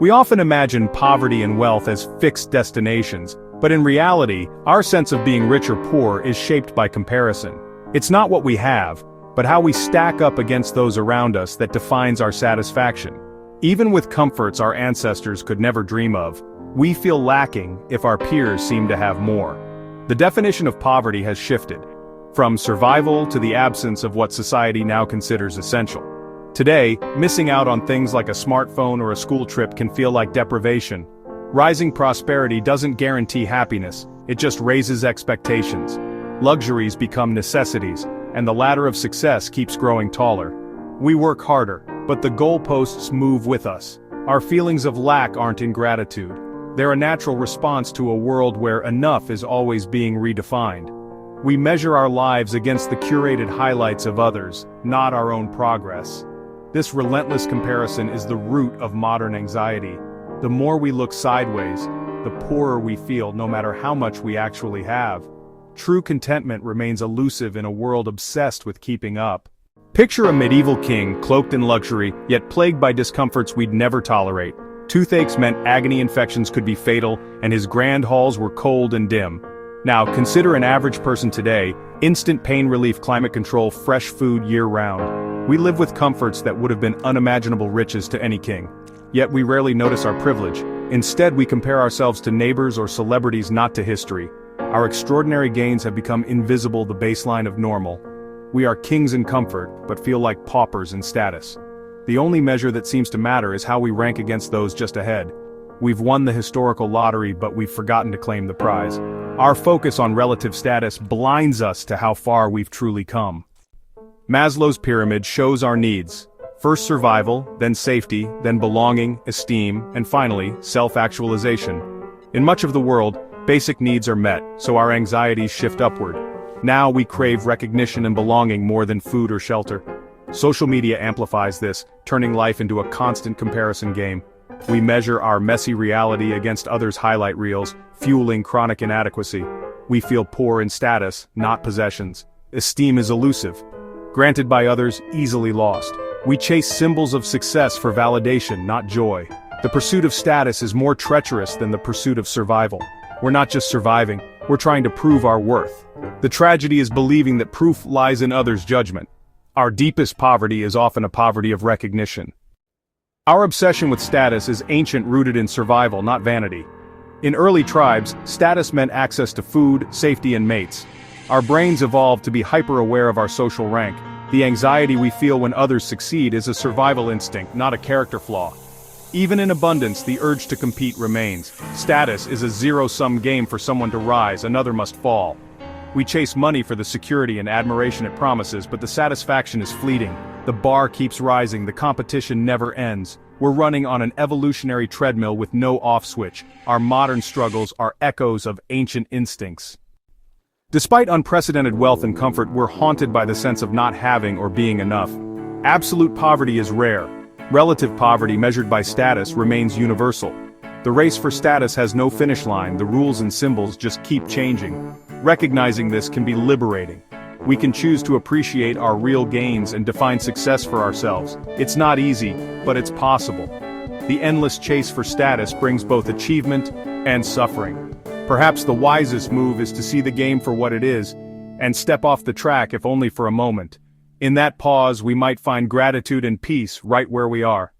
We often imagine poverty and wealth as fixed destinations, but in reality, our sense of being rich or poor is shaped by comparison. It's not what we have, but how we stack up against those around us that defines our satisfaction. Even with comforts our ancestors could never dream of, we feel lacking if our peers seem to have more. The definition of poverty has shifted, from survival to the absence of what society now considers essential. Today, missing out on things like a smartphone or a school trip can feel like deprivation. Rising prosperity doesn't guarantee happiness, it just raises expectations. Luxuries become necessities, and the ladder of success keeps growing taller. We work harder, but the goalposts move with us. Our feelings of lack aren't ingratitude. They're a natural response to a world where enough is always being redefined. We measure our lives against the curated highlights of others, not our own progress. This relentless comparison is the root of modern anxiety. The more we look sideways, the poorer we feel no matter how much we actually have. True contentment remains elusive in a world obsessed with keeping up. Picture a medieval king cloaked in luxury, yet plagued by discomforts we'd never tolerate. Toothaches meant agony infections could be fatal, and his grand halls were cold and dim. Now, consider an average person today: instant pain relief, climate control, fresh food year-round. We live with comforts that would have been unimaginable riches to any king. Yet we rarely notice our privilege. Instead, we compare ourselves to neighbors or celebrities, not to history. Our extraordinary gains have become invisible, the baseline of normal. We are kings in comfort, but feel like paupers in status. The only measure that seems to matter is how we rank against those just ahead. We've won the historical lottery, but we've forgotten to claim the prize. Our focus on relative status blinds us to how far we've truly come. Maslow's pyramid shows our needs. First survival, then safety, then belonging, esteem, and finally, self-actualization. In much of the world, basic needs are met, so our anxieties shift upward. Now we crave recognition and belonging more than food or shelter. Social media amplifies this, turning life into a constant comparison game. We measure our messy reality against others' highlight reels, fueling chronic inadequacy. We feel poor in status, not possessions. Esteem is elusive, granted by others, easily lost. We chase symbols of success for validation, not joy. The pursuit of status is more treacherous than the pursuit of survival. We're not just surviving, we're trying to prove our worth. The tragedy is believing that proof lies in others' judgment. Our deepest poverty is often a poverty of recognition. Our obsession with status is ancient, rooted in survival, not vanity. In early tribes, status meant access to food, safety, and mates. Our brains evolved to be hyper-aware of our social rank. The anxiety we feel when others succeed is a survival instinct, not a character flaw. Even in abundance, the urge to compete remains. Status is a zero-sum game. For someone to rise, another must fall. We chase money for the security and admiration it promises, but the satisfaction is fleeting. The bar keeps rising, the competition never ends. We're running on an evolutionary treadmill with no off switch. Our modern struggles are echoes of ancient instincts. Despite unprecedented wealth and comfort, we're haunted by the sense of not having or being enough. Absolute poverty is rare. Relative poverty, measured by status, remains universal. The race for status has no finish line, the rules and symbols just keep changing. Recognizing this can be liberating. We can choose to appreciate our real gains and define success for ourselves. It's not easy, but it's possible. The endless chase for status brings both achievement and suffering. Perhaps the wisest move is to see the game for what it is, and step off the track if only for a moment. In that pause, we might find gratitude and peace right where we are.